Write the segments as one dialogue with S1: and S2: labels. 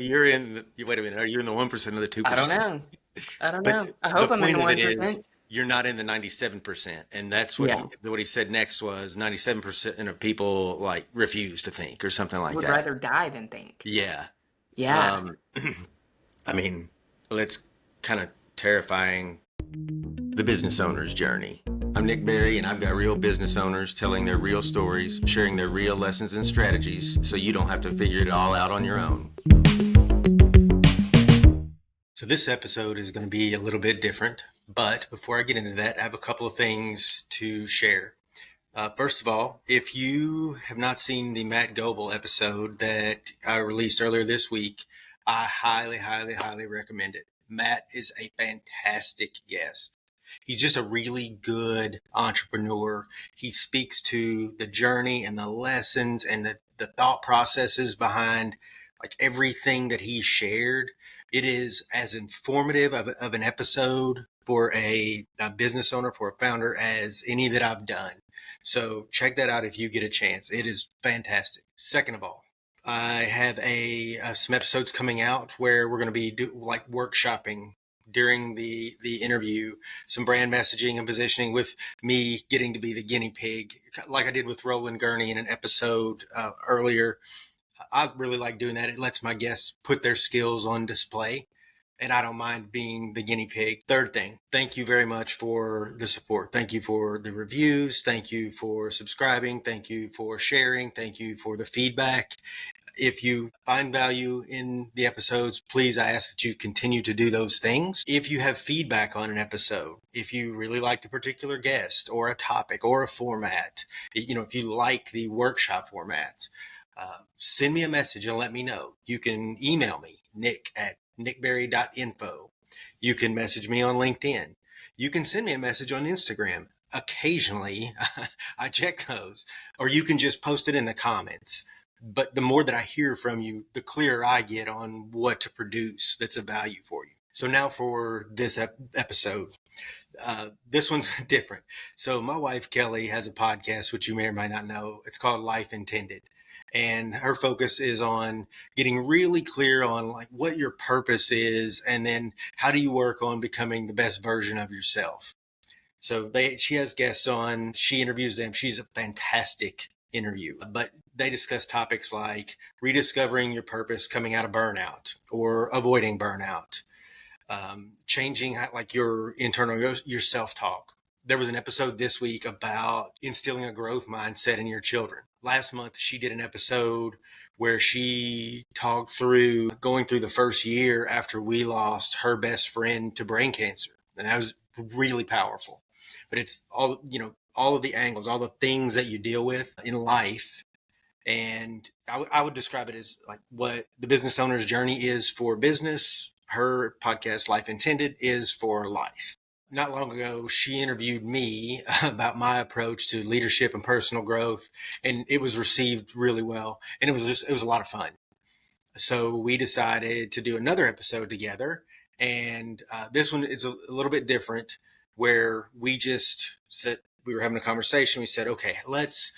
S1: wait a minute, are you in the 1% or the
S2: I don't
S1: 2%?
S2: know. I don't
S1: But
S2: know. I
S1: the
S2: hope I'm in
S1: point
S2: the
S1: of it is
S2: 1%.
S1: you're not in the 97%. And that's
S2: Yeah.
S1: what he said next was 97% of people like refuse to think or something like
S2: Would
S1: that.
S2: rather die than think.
S1: Yeah.
S2: Yeah.
S1: Um, I mean, well, it's kind of terrifying. The business owner's journey. I'm Nick Berry, and I've got real business owners telling their real stories, sharing their real lessons and strategies so you don't have to figure it all out on your own. So, this episode is going to be a little bit different, but before I get into that, I have a couple of things to share. First of all, if you have not seen the Matt Goebel episode that I released earlier this week, I highly, highly, highly recommend it. Matt is a fantastic guest. He's just a really good entrepreneur. He speaks to the journey and the lessons and the thought processes behind like everything that he shared. It is as informative of an episode for a business owner, for a founder, as any that I've done. So check that out if you get a chance. It is fantastic. Second of all, I have some episodes coming out where we're going to be like workshopping during the interview, some brand messaging and positioning with me getting to be the guinea pig, like I did with Roland Gurney in an episode earlier. I really like doing that. It lets my guests put their skills on display, and I don't mind being the guinea pig. Third thing, thank you very much for the support. Thank you for the reviews. Thank you for subscribing. Thank you for sharing. Thank you for the feedback. If you find value in the episodes, please, I ask that you continue to do those things. If you have feedback on an episode, if you really like the particular guest or a topic or a format, if you like the workshop formats, send me a message and let me know. You can email me, nick@nickberry.info. You can message me on LinkedIn. You can send me a message on Instagram. Occasionally, I check those. Or you can just post it in the comments. But the more that I hear from you, the clearer I get on what to produce that's of value for you. So now for this episode. This one's different. So my wife Kelly has a podcast, which you may or may not know. It's called Life Intended, and her focus is on getting really clear on like what your purpose is, and then how do you work on becoming the best version of yourself. So she has guests on. She interviews them. She's a fantastic interview, but they discuss topics like rediscovering your purpose, coming out of burnout, or avoiding burnout, changing like your internal, your self-talk. There was an episode this week about instilling a growth mindset in your children. Last month, she did an episode where she talked through going through the first year after we lost her best friend to brain cancer. And that was really powerful. But it's all of the angles, all the things that you deal with in life. And I would describe it as like what the business owner's journey is for business. Her podcast, Life Intended, is for life. Not long ago, she interviewed me about my approach to leadership and personal growth, and it was received really well. And it was a lot of fun. So we decided to do another episode together. And this one is a little bit different, where we just said, we were having a conversation. We said, okay, let's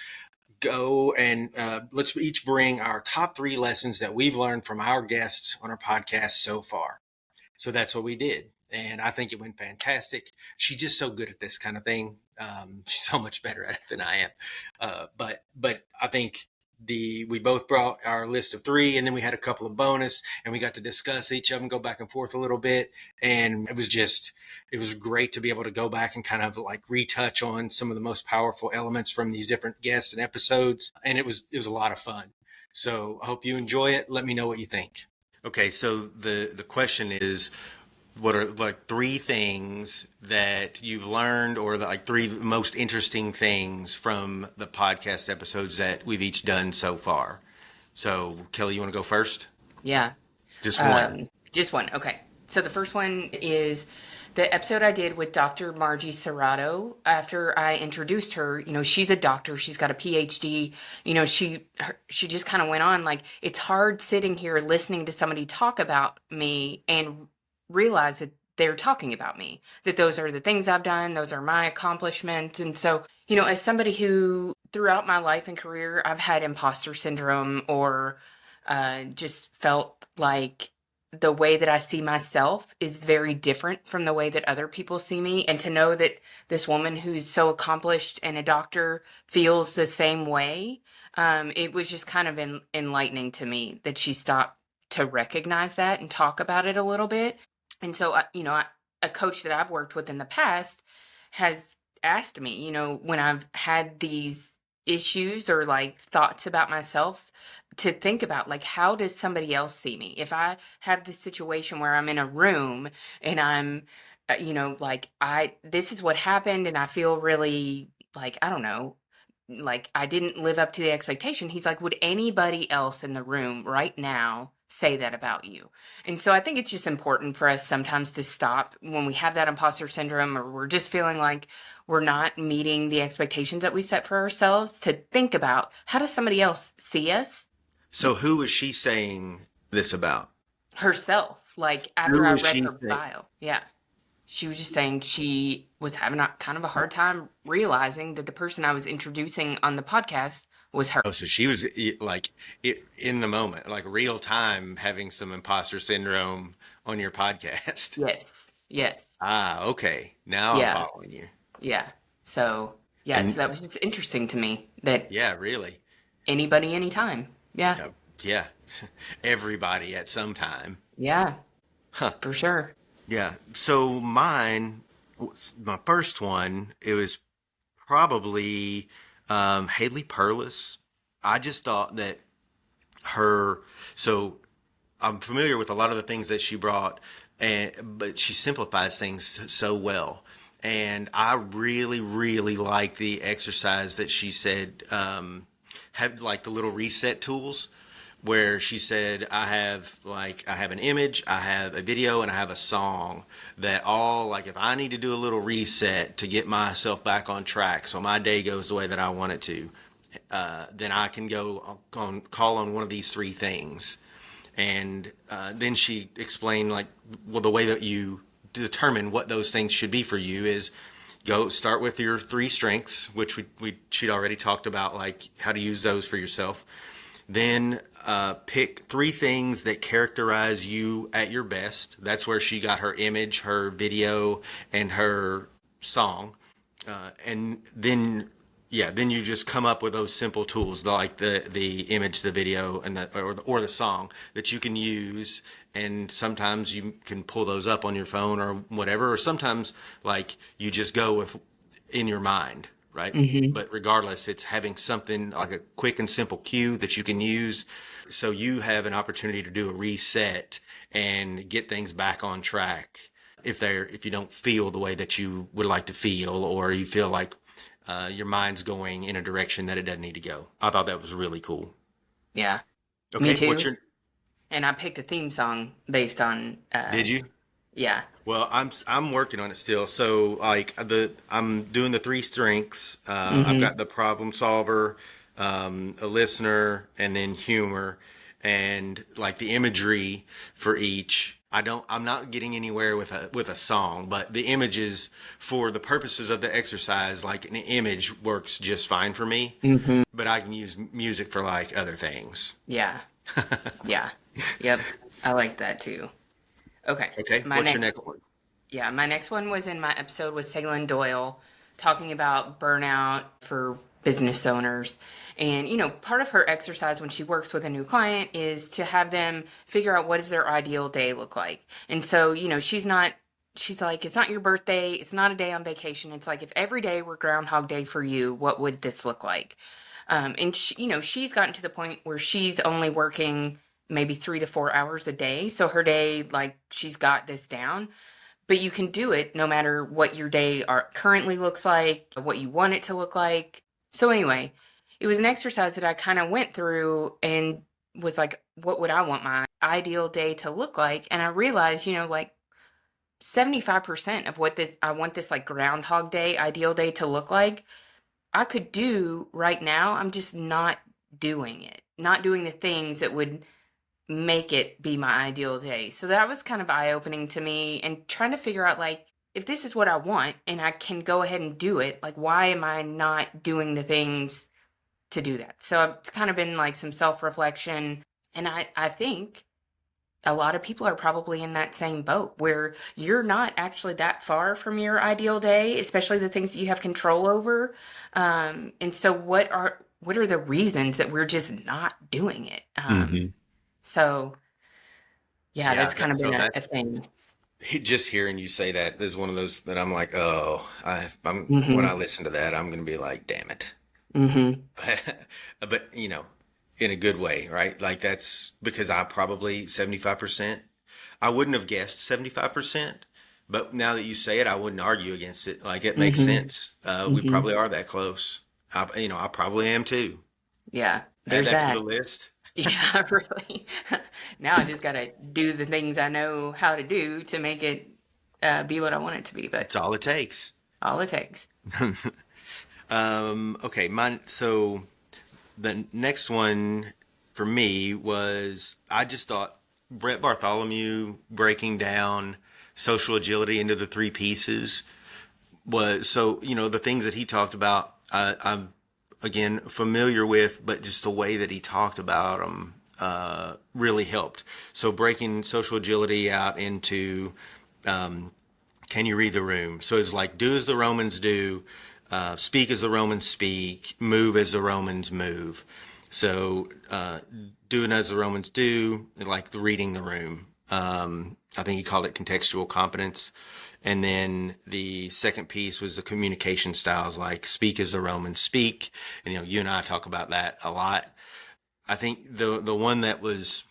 S1: go and let's each bring our top 3 lessons that we've learned from our guests on our podcast so far. So that's what we did. And I think it went fantastic. She's just so good at this kind of thing. She's so much better at it than I am. But I think we both brought our list of 3, and then we had a couple of bonus, and we got to discuss each of them, go back and forth a little bit. And it was great to be able to go back and kind of like retouch on some of the most powerful elements from these different guests and episodes. And it was a lot of fun. So I hope you enjoy it. Let me know what you think. Okay, so the question is, what are like 3 things that you've learned, or like 3 most interesting things from the podcast episodes that we've each done so far? So, Kelly, you want to go first?
S2: Yeah.
S1: Just one.
S2: Just one. Okay. So the first one is the episode I did with Dr. Margie Serrato. After I introduced her, she's a doctor. She's got a PhD. She just kind of went on like, it's hard sitting here listening to somebody talk about me and realize that they're talking about me, that those are the things I've done. Those are my accomplishments. And so, as somebody who throughout my life and career, I've had imposter syndrome, or Just felt like the way that I see myself is very different from the way that other people see me. And to know that this woman who's so accomplished and a doctor feels the same way, it was just kind of enlightening to me that she stopped to recognize that and talk about it a little bit. And so, a coach that I've worked with in the past has asked me, when I've had these issues or like thoughts about myself, to think about like, how does somebody else see me? If I have this situation where I'm in a room and I'm like, I this is what happened and I feel really like, I don't know, like I didn't live up to the expectation. He's like, would anybody else in the room right now say that about you? And so I think it's just important for us sometimes to stop when we have that imposter syndrome, or we're just feeling like we're not meeting the expectations that we set for ourselves, to think about, how does somebody else see us?
S1: So who was she saying this about?
S2: Herself, like after
S1: Who
S2: I
S1: was
S2: read
S1: she
S2: her
S1: saying?
S2: bio. Yeah. She was just saying she was having a kind of a hard time realizing that the person I was introducing on the podcast was her.
S1: Oh, so she was like in the moment, like real time, having some imposter syndrome on your podcast.
S2: Yes. Yes.
S1: Ah, okay. Now I'm
S2: Yeah.
S1: following you.
S2: Yeah. So, yeah, so
S1: And
S2: that was just interesting to me that
S1: yeah, really.
S2: anybody, anytime. Yeah.
S1: Yeah, yeah. Everybody at some time.
S2: Yeah,
S1: Huh.
S2: for sure.
S1: Yeah. So mine, my first one, it was probably Haley Perlis. I just thought that her, so I'm familiar with a lot of the things that she brought, and but she simplifies things so well. And I really, really like the exercise that she said, have like the little reset tools, where she said, I have an image, I have a video, and I have a song that all, like, if I need to do a little reset to get myself back on track so my day goes the way that I want it to, then I can go on, call on one of these three things. And then she explained, like, well, the way that you determine what those things should be for you is go start with your three strengths, which she'd already talked about, like how to use those for yourself. Then pick three things that characterize you at your best. That's where she got her image, her video, and her song. And then, yeah, then you just come up with those simple tools, like the image, the video, and the song that you can use. And sometimes you can pull those up on your phone or whatever, or sometimes like you just go with in your mind, right?
S2: Hmm.
S1: But regardless, it's having something like a quick and simple cue that you can use, so you have an opportunity to do a reset and get things back on track if you don't feel the way that you would like to feel, or you feel like your mind's going in a direction that it doesn't need to go. I thought that was really cool.
S2: Yeah, me
S1: Okay, what's
S2: too.
S1: your?
S2: And I picked a theme song based on,
S1: Did you?
S2: yeah.
S1: Well, I'm working on it still. So like I'm doing the three strengths. I've
S2: Hmm.
S1: got the problem solver, a listener, and then humor, and like the imagery for each. I'm not getting anywhere with a song, but the images for the purposes of the exercise, like an image works just fine for me.
S2: Hmm.
S1: But I can use music for like other things.
S2: Yeah. Yeah. Yep. I like that too. Okay.
S1: Okay,
S2: My
S1: what's your
S2: next
S1: next one?
S2: Yeah, my next one was in my episode with Seglin Doyle, talking about burnout for business owners. And, part of her exercise when she works with a new client is to have them figure out what does their ideal day look like. And so, she's like, it's not your birthday, it's not a day on vacation. It's like, if every day were Groundhog Day for you, what would this look like? And she's gotten to the point where she's only working maybe 3 to 4 hours a day. So her day, like, she's got this down, but you can do it no matter what your day currently looks like, what you want it to look like. So anyway, it was an exercise that I kind of went through and was like, what would I want my ideal day to look like? And I realized, like 75% of what I want this like Groundhog Day ideal day to look like, I could do right now. I'm just not doing it, not doing the things that would make it be my ideal day. So that was kind of eye-opening to me, and trying to figure out, like, if this is what I want and I can go ahead and do it, like, why am I not doing the things to do that? So it's kind of been like some self-reflection. And I think a lot of people are probably in that same boat where you're not actually that far from your ideal day, especially the things that you have control over. And so what are the reasons that we're just not doing it?
S1: Hmm.
S2: So yeah,
S1: Yeah.
S2: that's kind of
S1: So
S2: been a
S1: that's
S2: thing.
S1: just hearing you say that is one of those that I'm like, oh, when I
S2: Hmm.
S1: listen to that, I'm going to be like, damn it.
S2: Hmm.
S1: But in a good way, right? Like that's because I probably 75%. I wouldn't have guessed 75%, but now that you say it, I wouldn't argue against it. Like it makes
S2: Hmm.
S1: sense. We
S2: Hmm.
S1: probably are that close. I probably am too.
S2: Yeah,
S1: Add
S2: there's
S1: that to the
S2: that.
S1: list.
S2: Yeah, really. Now I just gotta do the things I know how to do to make it be what I want it to be, but
S1: That's all it takes.
S2: all it takes.
S1: Okay, mine. So the next one for me was I just thought Brett Bartholomew breaking down social agility into the three pieces was so the things that he talked about I'm again familiar with, but just the way that he talked about them really helped. So breaking social agility out into can you read the room? So it's like do as the Romans do, speak as the Romans speak, move as the Romans move. So doing as the Romans do, like the reading the room. I think he called it contextual competence. And then the second piece was the communication styles, like speak as the Romans speak. And you and I talk about that a lot. I think the one that was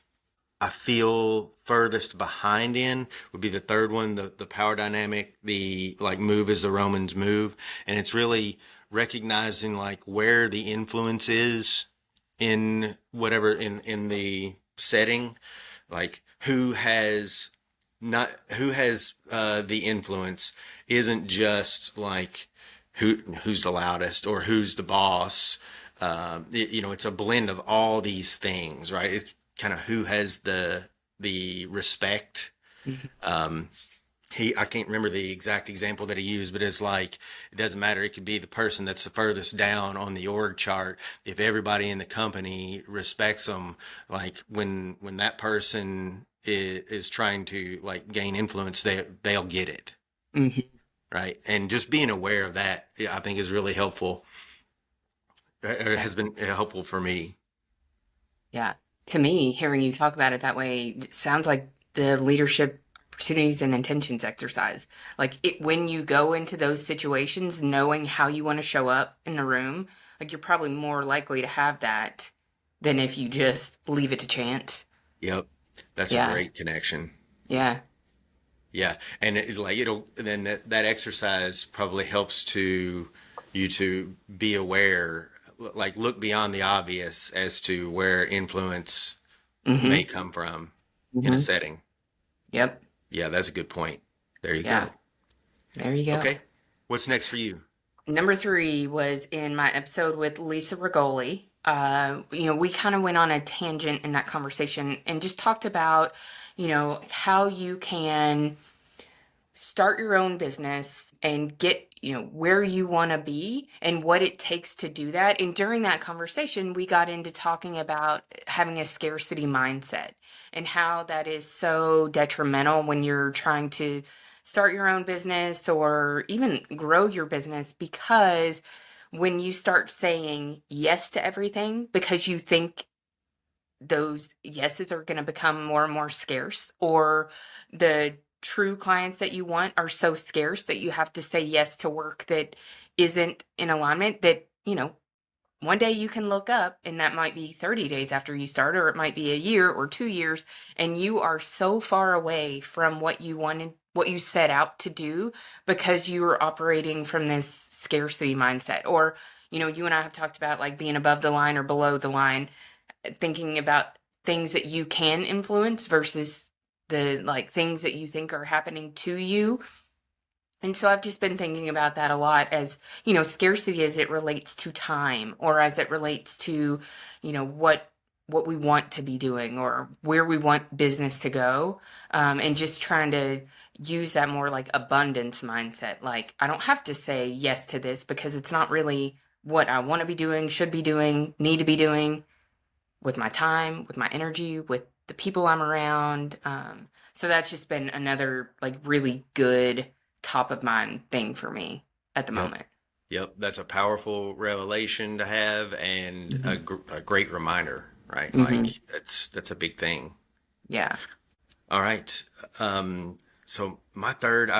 S1: I feel furthest behind in would be the third one, the power dynamic, the like move as the Romans move. And it's really recognizing like where the influence is in whatever in the setting, like who has the influence isn't just like who's the loudest or who's the boss. It's a blend of all these things, right? It's kind of who has the respect.
S2: Mhm.
S1: I can't remember the exact example that he used, but it's like it doesn't matter. It could be the person that's the furthest down on the org chart. If everybody in the company respects them, like when that person is trying to like gain influence, they'll get it,
S2: Mhm.
S1: right? And just being aware of that, yeah, I think is really helpful.
S2: Yeah.
S1: Has been helpful for me.
S2: Yeah. To me, hearing you talk about it that way sounds like the leadership opportunities and intentions exercise. Like when you go into those situations, knowing how you want to show up in the room, like you're probably more likely to have that than if you just leave it to chance.
S1: Yep, that's a
S2: Yeah.
S1: great connection.
S2: Yeah.
S1: Yeah, and it'll then that exercise probably helps to you to be aware, like look beyond the obvious as to where influence may
S2: Mhm.
S1: come from in a
S2: Mhm.
S1: setting.
S2: Yep.
S1: Yeah, that's a good point. There you
S2: Yeah.
S1: go.
S2: There you go.
S1: Okay, what's next for you?
S2: Number three was in my episode with Lisa Rigoli. We kind of went on a tangent in that conversation and just talked about, how you can start your own business and get, where you want to be and what it takes to do that. And during that conversation, we got into talking about having a scarcity mindset and how that is so detrimental when you're trying to start your own business or even grow your business, because when you start saying yes to everything because you think those yeses are going to become more and more scarce, or the true clients that you want are so scarce that you have to say yes to work that isn't in alignment, that one day you can look up and that might be 30 days after you start, or it might be a year or 2 years, and you are so far away from what you wanted, what you set out to do, because you were operating from this scarcity mindset. Or you and I have talked about like being above the line or below the line, thinking about things that you can influence versus the like things that you think are happening to you. And so I've just been thinking about that a lot, as, scarcity as it relates to time, or as it relates to, what we want to be doing or where we want business to go. And just trying to use that more like abundance mindset. Like I don't have to say yes to this because it's not really what I want to be doing, should be doing, need to be doing. with my time, with my energy, with the people I'm around. So that's just been another like really good top of mind thing for me at the
S1: Yep.
S2: moment.
S1: Yep. That's a powerful revelation to have and
S2: Hmm.
S1: a great reminder, right? Like
S2: Hmm.
S1: that's a big thing.
S2: Yeah.
S1: All right. So my third,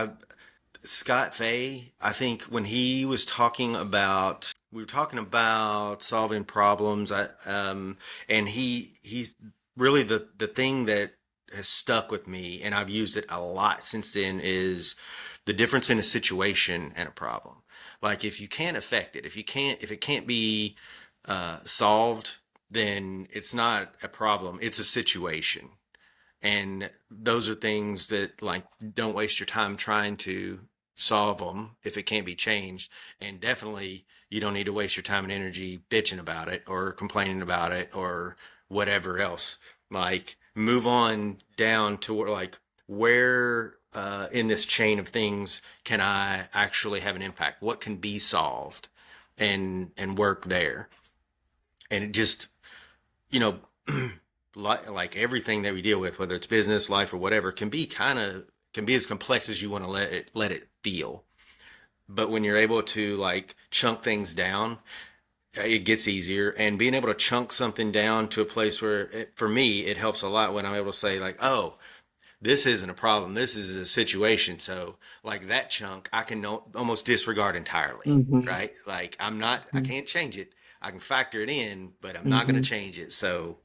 S1: Scott Fay, I think when he was talking about, we were talking about solving problems, and he's really the thing that has stuck with me, and I've used it a lot since then, is the difference in a situation and a problem. Like if you can't affect it, if it can't be solved, then it's not a problem. It's a situation. And those are things that, like, don't waste your time trying to solve them if it can't be changed. And definitely you don't need to waste your time and energy bitching about it or complaining about it or whatever else. Like, move on down to where, like, where in this chain of things can I actually have an impact? What can be solved, and work there. And it just, you know, like everything that we deal with, whether it's business, life, or whatever, can be as complex as you want to let it feel. But when you're able to like chunk things down, it gets easier. And being able to chunk something down to a place where, for me, it helps a lot when I'm able to say like, oh, this isn't a problem. This is a situation. So like that chunk, I can almost disregard entirely,
S2: Hmm.
S1: right? Like I can't change it. I can factor it in, but I'm not going to
S2: Hmm.
S1: change it. So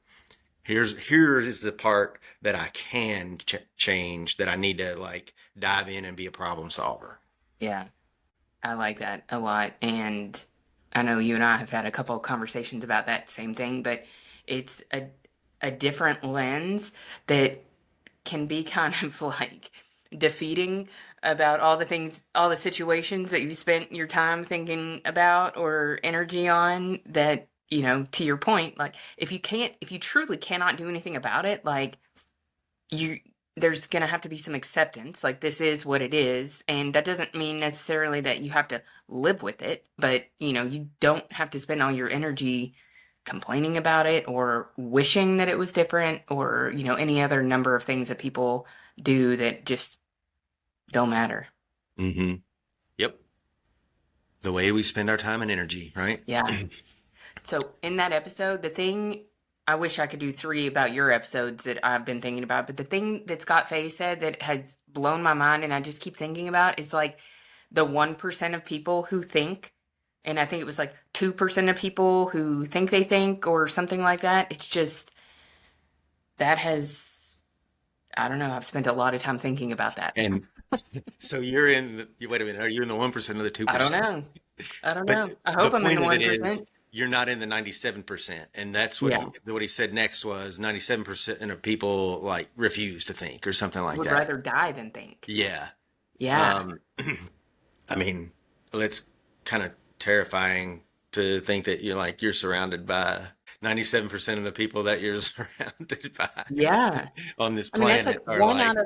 S1: here is the part that I can change, that I need to like dive in and be a problem solver.
S2: Yeah. I like that a lot. And I know you and I have had a couple of conversations about that same thing, but it's a different lens that can be kind of like defeating about all the things, all the situations that you spent your time thinking about or energy on that, to your point, like if you truly cannot do anything about it, like you there's going to have to be some acceptance, like this is what it is, and that doesn't mean necessarily that you have to live with it, but you don't have to spend all your energy complaining about it or wishing that it was different, or any other number of things that people do that just don't matter.
S1: Mm-hmm. Yep. The way we spend our time and energy, right?
S2: Yeah. So in that episode, the thing I wish I could do three about your episodes that I've been thinking about, but the thing that Scott Fay said that has blown my mind and I just keep thinking about is like the 1% of people who think, and I think it was like 2% of people who think they think or something like that. It's just that has, I don't know, I've spent a lot of time thinking about that.
S1: And so you're wait a minute, are you in the 1% or the
S2: I don't
S1: 2%?
S2: know. I don't
S1: But
S2: know. I
S1: the
S2: hope I'm in the
S1: point of it is
S2: 1%.
S1: you're not in the 97%. And that's
S2: Yeah.
S1: what he said next was 97% of people like refuse to think or something like
S2: Would
S1: that.
S2: rather die than think.
S1: Yeah.
S2: Yeah.
S1: Um, I mean, it's kind of terrifying to think that you're surrounded by 97% of the people that you're surrounded by
S2: Yeah.
S1: on this
S2: I mean, that's like
S1: planet are like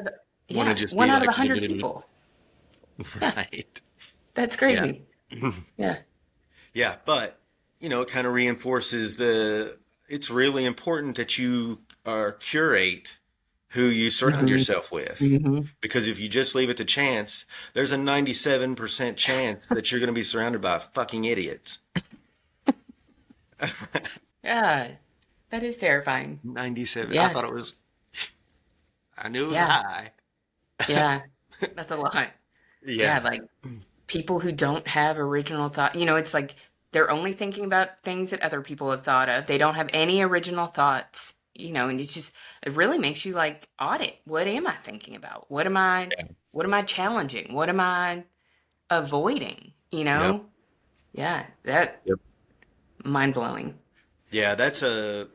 S1: want to just
S2: one
S1: be
S2: out of
S1: like
S2: 100 people. Yeah,
S1: right.
S2: that's
S1: Yeah.
S2: crazy. Yeah.
S1: Yeah, but it kind of reinforces it's really important that you curate who you surround
S2: Hmm.
S1: yourself with.
S2: Hmm.
S1: Because if you just leave it to chance, there's a 97% chance that you're going to be surrounded by fucking idiots.
S2: Yeah, that is terrifying.
S1: 97. I
S2: Yeah.
S1: thought I knew it was
S2: Yeah.
S1: high.
S2: Yeah. That's a lot. Yeah.
S1: Yeah.
S2: Like people who don't have original thought, it's like they're only thinking about things that other people have thought of. They don't have any original thoughts, and it really makes you like audit. What am I thinking about? What am I challenging? What am I avoiding?
S1: Yep.
S2: Yeah, that
S1: Yep.
S2: mind blowing.
S1: Yeah, that's a,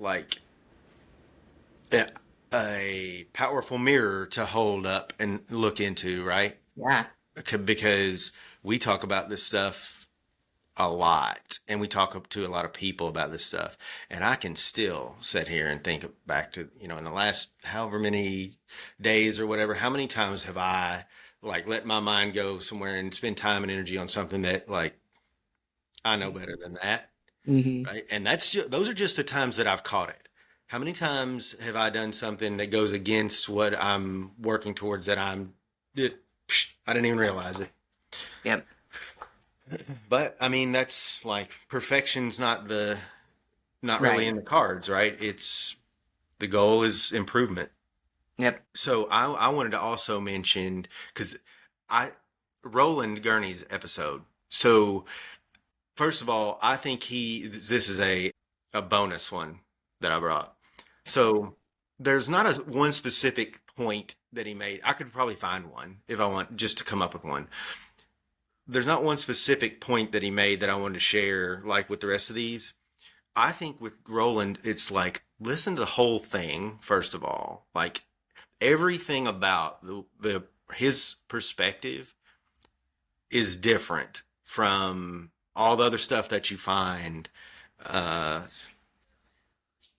S1: a powerful mirror to hold up and look into, right?
S2: Yeah.
S1: Because we talk about this stuff a lot and we talk to a lot of people about this stuff, and I can still sit here and think back to in the last however many days or whatever, how many times have I like let my mind go somewhere and spend time and energy on something that like I know better than that,
S2: Hmm.
S1: right? And those are just the times that I've caught it. How many times have I done something that goes against what I'm working towards that I didn't even realize it.
S2: Yep.
S1: But I mean, that's like perfection's not really
S2: Right.
S1: in the cards, right? It's the goal is improvement.
S2: Yep.
S1: So I wanted to also mention because I Roland Gurney's episode. So first of all, I think this is a bonus one that I brought. So there's not a one specific point that he made. I could probably find one if I want just to come up with one. There's not one specific point that he made that I wanted to share like with the rest of these. I think with Roland, it's like listen to the whole thing first of all. Like everything about the his perspective is different from all the other stuff that you find uh,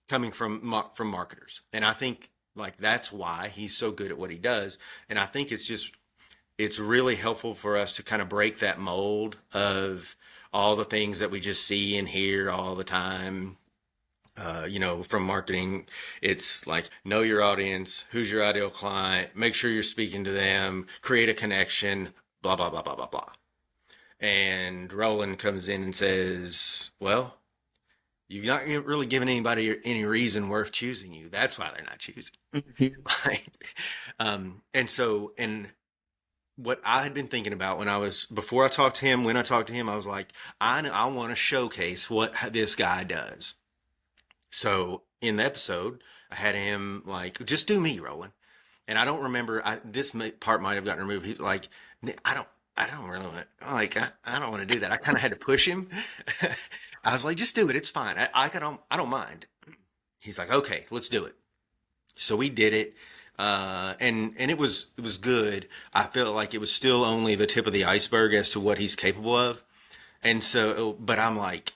S1: coming from marketers. And I think like that's why he's so good at what he does. And I think it's really helpful for us to kind of break that mold of all the things that we just see and hear all the time. From marketing, it's like know your audience, who's your ideal client, make sure you're speaking to them, create a connection, blah, blah, blah, blah, blah, blah. And Roland comes in and says, well, you've not really given anybody any reason worth choosing you. That's why they're not choosing.
S2: Hmm.
S1: Like, and what I had been thinking about before I talked to him, when I talked to him, I was like, I want to showcase what this guy does. So in the episode, I had him like, just do me, Roland. And I don't remember. Part might have gotten removed. He's like, I don't. I don't really want to. Like, I don't want to do that. I kind of had to push him. I was like, just do it. It's fine. I don't mind. He's like, okay, let's do it. So we did it, and it was good. I felt like it was still only the tip of the iceberg as to what he's capable of. And so, but I'm like,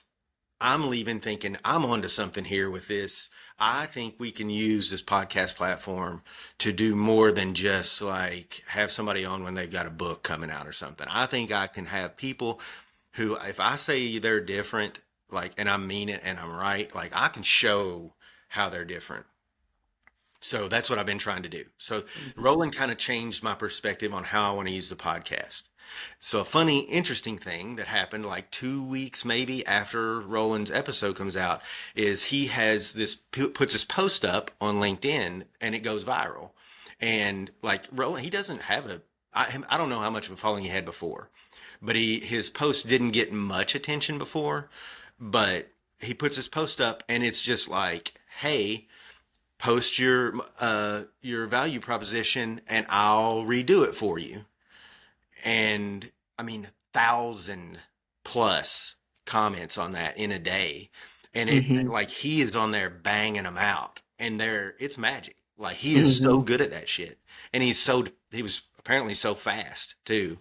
S1: I'm leaving thinking I'm onto something here with this. I think we can use this podcast platform to do more than just like have somebody on when they've got a book coming out or something. I think I can have people who, if I say they're different, like, and I mean it and I'm right, like I can show how they're different. So that's what I've been trying to do. So Roland kind of changed my perspective on how I want to use the podcast. So a funny, interesting thing that happened like 2 weeks maybe after Roland's episode comes out is he has puts this post up on LinkedIn and it goes viral. And like Roland, he doesn't have I don't know how much of a following he had before, but his post didn't get much attention before, but he puts his post up and it's just like, hey, post your value proposition and I'll redo it for you. And I mean, 1,000+ comments on that in a day. And it
S2: Hmm.
S1: like he is on there banging them out and it's magic. Like he is so
S2: Hmm.
S1: good at that shit. And he was apparently so fast too.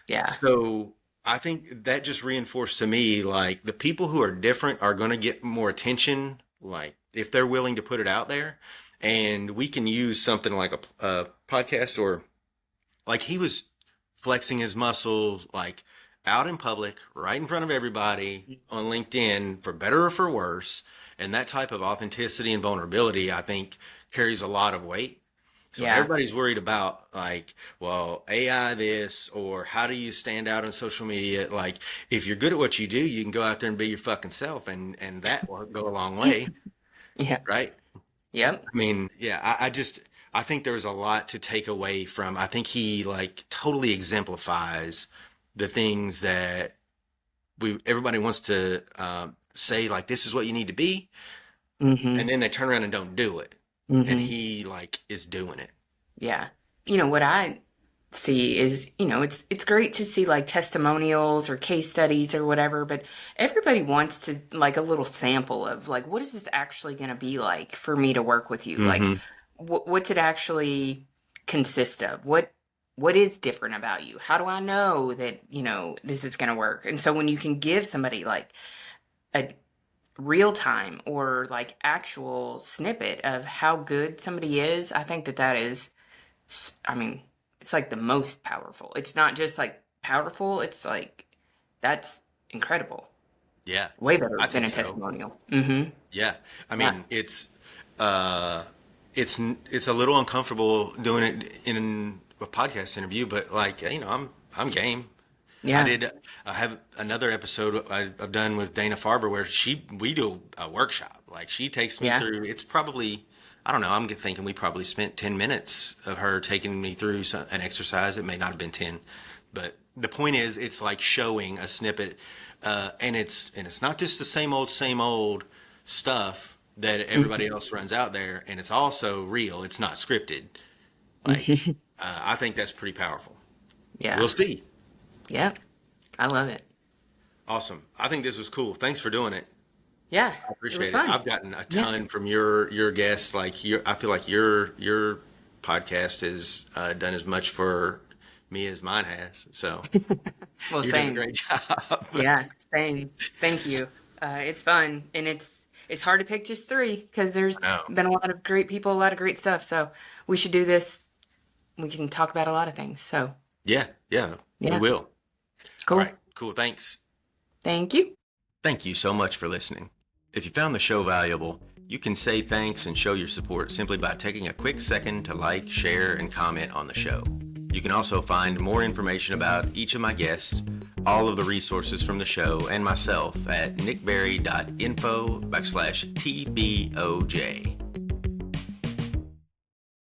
S2: Yeah.
S1: So I think that just reinforced to me like the people who are different are going to get more attention, like if they're willing to put it out there. And we can use something like a podcast or like he was flexing his muscles like out in public, right in front of everybody on LinkedIn for better or for worse. And that type of authenticity and vulnerability, I think, carries a lot of weight. So if
S2: Yeah.
S1: everybody's worried about like, well, AI this or how do you stand out on social media, like if you're good at what you do, you can go out there and be your fucking self and that will go a long way,
S2: Yeah.
S1: right?
S2: Yep.
S1: I mean, yeah, I think there's a lot to take away from. I think he like totally exemplifies the things that we everybody wants to say like this is what you need to be,
S2: Hmm.
S1: and then they turn around and don't do it, and
S2: Hmm.
S1: he like is doing it.
S2: Yeah. What I see is, it's great to see like testimonials or case studies or whatever, but everybody wants to like a little sample of like what is this actually going to be like for me to work with you? Like
S1: Hmm.
S2: what's it actually consist of? What is different about you? How do I know that, this is going to work? And so when you can give somebody like a real time or like actual snippet of how good somebody is, I think that is I mean, it's like the most powerful. It's not just like powerful, it's like that's incredible.
S1: Yeah,
S2: Way better
S1: I
S2: than
S1: think
S2: a
S1: so.
S2: testimonial. Hmm.
S1: Yeah, I
S2: Yeah.
S1: mean it's. it's a little uncomfortable doing it in a podcast interview, but like, I'm game.
S2: Yeah.
S1: I have another episode I've done with Dana Farber where we do a workshop. Like she takes me
S2: Yeah.
S1: through, it's probably, I don't know, I'm thinking we probably spent 10 minutes of her taking me through an exercise. It may not have been 10, but the point is it's like showing a snippet. And it's not just the same old stuff that everybody else runs out there. And it's also real. It's not scripted. Like, I think that's pretty powerful.
S2: Yeah.
S1: We'll see.
S2: Yeah. I love it.
S1: Awesome. I think this was cool. Thanks for doing it.
S2: Yeah.
S1: I
S2: It was
S1: appreciate it.
S2: fun.
S1: I've gotten a
S2: Yeah.
S1: ton from your guests. Like I feel like your podcast has done as much for me as mine has. So
S2: Well,
S1: you're doing a
S2: same.
S1: great job.
S2: Yeah. Same. Thank you. It's fun, and it's hard to pick just three because there's
S1: No.
S2: been a lot of great people, a lot of great stuff. So we should do this. We can talk about a lot of things. So
S1: Yeah, we
S2: yeah.
S1: will. All
S2: Cool.
S1: right, cool. Thanks.
S2: Thank you.
S1: Thank you so much for listening. If you found the show valuable, you can say thanks and show your support simply by taking a quick second to like, share, and comment on the show. You can also find more information about each of my guests, all of the resources from the show, and myself at nickberry.info/TBOJ.